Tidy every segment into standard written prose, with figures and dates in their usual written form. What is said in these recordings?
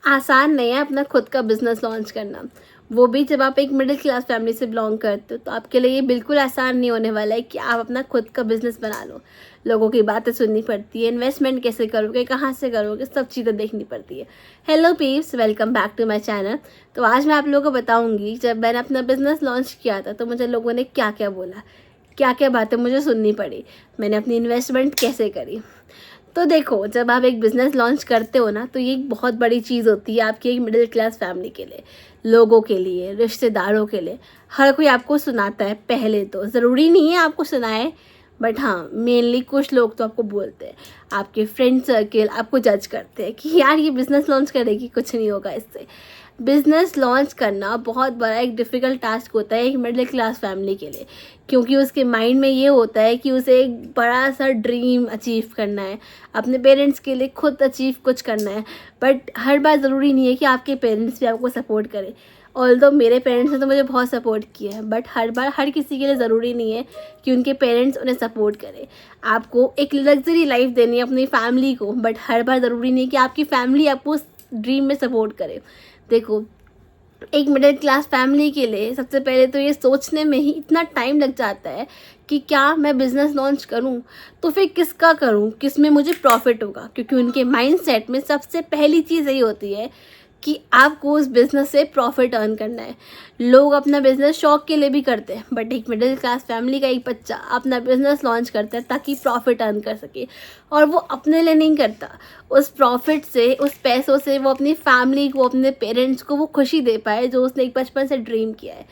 आसान नहीं है अपना खुद का बिज़नेस लॉन्च करना, वो भी जब आप एक मिडिल क्लास फैमिली से बिलोंग करते हो। तो आपके लिए ये बिल्कुल आसान नहीं होने वाला है कि आप अपना खुद का बिज़नेस बना लो। लोगों की बातें सुननी पड़ती है, इन्वेस्टमेंट कैसे करोगे, कहाँ से करोगे, सब चीज़ें देखनी पड़ती है। Hello peeps, welcome back to my channel. तो आज मैं आप लोगों को बताऊँगी जब मैंने अपना बिज़नेस लॉन्च किया था तो मुझे लोगों ने क्या क्या बोला, क्या क्या बातें मुझे सुननी पड़ी, मैंने अपनी इन्वेस्टमेंट कैसे करी। तो देखो, जब आप एक बिज़नेस लॉन्च करते हो ना, तो ये एक बहुत बड़ी चीज़ होती है आपकी एक मिडिल क्लास फैमिली के लिए, लोगों के लिए, रिश्तेदारों के लिए। हर कोई आपको सुनाता है, पहले तो ज़रूरी नहीं है आपको सुनाए, बट हाँ, मेनली कुछ लोग तो आपको बोलते हैं। आपके फ्रेंड सर्कल आपको जज करते हैं कि यार ये बिज़नेस लॉन्च करेगी, कुछ नहीं होगा इससे। बिज़नेस लॉन्च करना बहुत बड़ा एक डिफ़िकल्ट टास्क होता है एक मिडिल क्लास फैमिली के लिए, क्योंकि उसके माइंड में ये होता है कि उसे एक बड़ा सा ड्रीम अचीव करना है, अपने पेरेंट्स के लिए खुद अचीव कुछ करना है। बट हर बार ज़रूरी नहीं है कि आपके पेरेंट्स भी आपको सपोर्ट करें। ऑल्दो मेरे पेरेंट्स ने तो मुझे बहुत सपोर्ट किया है, बट हर बार हर किसी के लिए ज़रूरी नहीं है कि उनके पेरेंट्स उन्हें सपोर्ट करें। आपको एक लग्जरी लाइफ देनी है अपनी फैमिली को, बट हर बार ज़रूरी नहीं है कि आपकी फैमिली आपको उस ड्रीम में सपोर्ट करे। देखो, एक मिडिल क्लास फैमिली के लिए सबसे पहले तो ये सोचने में ही इतना टाइम लग जाता है कि क्या मैं बिज़नेस लॉन्च करूं, तो फिर किसका करूं, किस में मुझे प्रॉफिट होगा। क्योंकि उनके माइंडसेट में सबसे पहली चीज़ यही होती है कि आपको उस बिज़नेस से प्रॉफिट अर्न करना है। लोग अपना बिज़नेस शौक के लिए भी करते हैं, बट एक मिडिल क्लास फैमिली का एक बच्चा अपना बिज़नेस लॉन्च करता है ताकि प्रॉफिट अर्न कर सके, और वो अपने लिए नहीं करता। उस प्रॉफिट से, उस पैसों से वो अपनी फैमिली को, अपने पेरेंट्स को वो खुशी दे पाए जो उसने एक बचपन से ड्रीम किया है।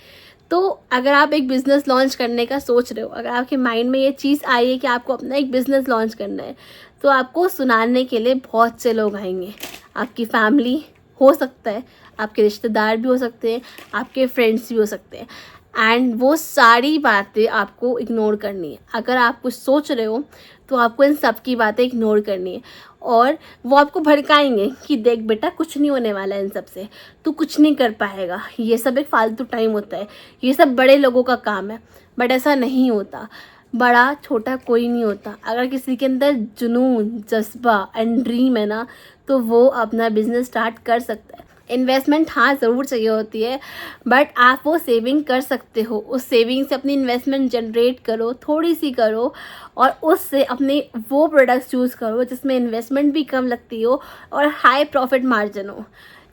तो अगर आप एक बिज़नेस लॉन्च करने का सोच रहे हो, अगर आपके माइंड में ये चीज़ आई है कि आपको अपना एक बिज़नेस लॉन्च करना है, तो आपको सुनाने के लिए बहुत से लोग आएंगे। आपकी फैमिली हो सकता है, आपके रिश्तेदार भी हो सकते हैं, आपके फ्रेंड्स भी हो सकते हैं, एंड वो सारी बातें आपको इग्नोर करनी है। अगर आप कुछ सोच रहे हो तो आपको इन सब की बातें इग्नोर करनी है, और वो आपको भड़काएंगे कि देख बेटा, कुछ नहीं होने वाला है इन सब से, तू कुछ नहीं कर पाएगा, ये सब एक फालतू टाइम होता है, ये सब बड़े लोगों का काम है। बट ऐसा नहीं होता, बड़ा छोटा कोई नहीं होता। अगर किसी के अंदर जुनून, जज्बा एंड ड्रीम है ना, तो वो अपना बिजनेस स्टार्ट कर सकता है। इन्वेस्टमेंट हाँ ज़रूर चाहिए होती है, बट आप वो सेविंग कर सकते हो। उस सेविंग से अपनी इन्वेस्टमेंट जनरेट करो, थोड़ी सी करो, और उससे अपने वो प्रोडक्ट्स चूज़ करो जिसमें इन्वेस्टमेंट भी कम लगती हो और हाई प्रॉफिट मार्जिन हो।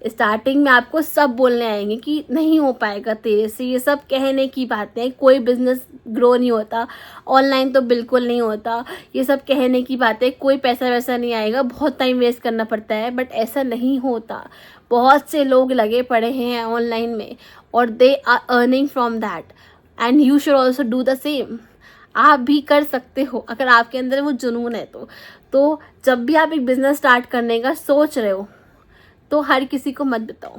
स्टार्टिंग में आपको सब बोलने आएंगे कि नहीं हो पाएगा तेरे से, ये सब कहने की बातें, कोई बिज़नेस ग्रो नहीं होता, ऑनलाइन तो बिल्कुल नहीं होता, ये सब कहने की बातें, कोई पैसा वैसा नहीं आएगा, बहुत टाइम वेस्ट करना पड़ता है। बट ऐसा नहीं होता। बहुत से लोग लगे पड़े हैं ऑनलाइन में, और they are earning from that, and you should also do the same. आप भी कर सकते हो अगर आपके अंदर वो जुनून है तो जब भी आप एक बिज़नेस स्टार्ट करने का सोच रहे हो, तो हर किसी को मत बताओ,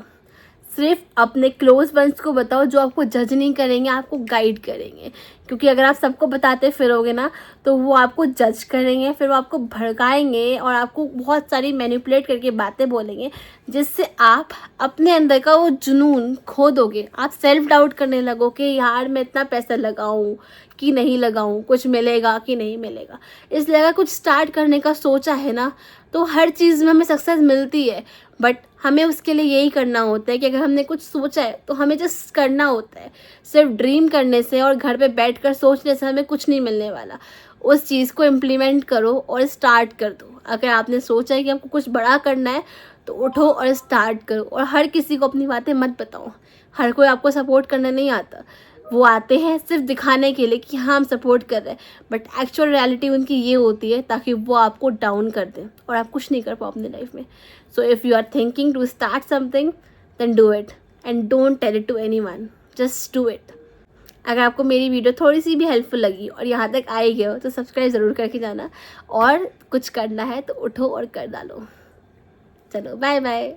सिर्फ अपने क्लोज वंस को बताओ जो आपको जज नहीं करेंगे, आपको गाइड करेंगे। क्योंकि अगर आप सबको बताते फिरोगे ना, तो वो आपको जज करेंगे, फिर वो आपको भड़काएंगे और आपको बहुत सारी मैनिपुलेट करके बातें बोलेंगे, जिससे आप अपने अंदर का वो जुनून खो दोगे। आप सेल्फ डाउट करने लगो कि यार मैं इतना पैसा लगाऊं कि नहीं लगाऊं, कुछ मिलेगा कि नहीं मिलेगा। इसलिए अगर कुछ स्टार्ट करने का सोचा है ना, तो हर चीज़ में हमें सक्सेस मिलती है, बट हमें उसके लिए यही करना होता है कि अगर हमने कुछ सोचा है तो हमें जस्ट करना होता है। सिर्फ ड्रीम करने से और घर पे बैठकर सोचने से हमें कुछ नहीं मिलने वाला। उस चीज़ को इम्प्लीमेंट करो और स्टार्ट कर दो। अगर आपने सोचा है कि आपको कुछ बड़ा करना है, तो उठो और स्टार्ट करो। और हर किसी को अपनी बातें मत बताओ। हर कोई आपको सपोर्ट करना नहीं आता। वो आते हैं सिर्फ दिखाने के लिए कि हाँ हम सपोर्ट कर रहे हैं, बट एक्चुअल रियलिटी उनकी ये होती है ताकि वो आपको डाउन कर दें और आप कुछ नहीं कर पाओ अपनी लाइफ में। So if you are thinking to start something, then do it and don't tell it to anyone, just do it. अगर आपको मेरी वीडियो थोड़ी सी भी हेल्पफुल लगी और यहाँ तक आई गए हो, तो सब्सक्राइब ज़रूर करके जाना, और कुछ करना है तो उठो और कर डालो। चलो, बाय बाय।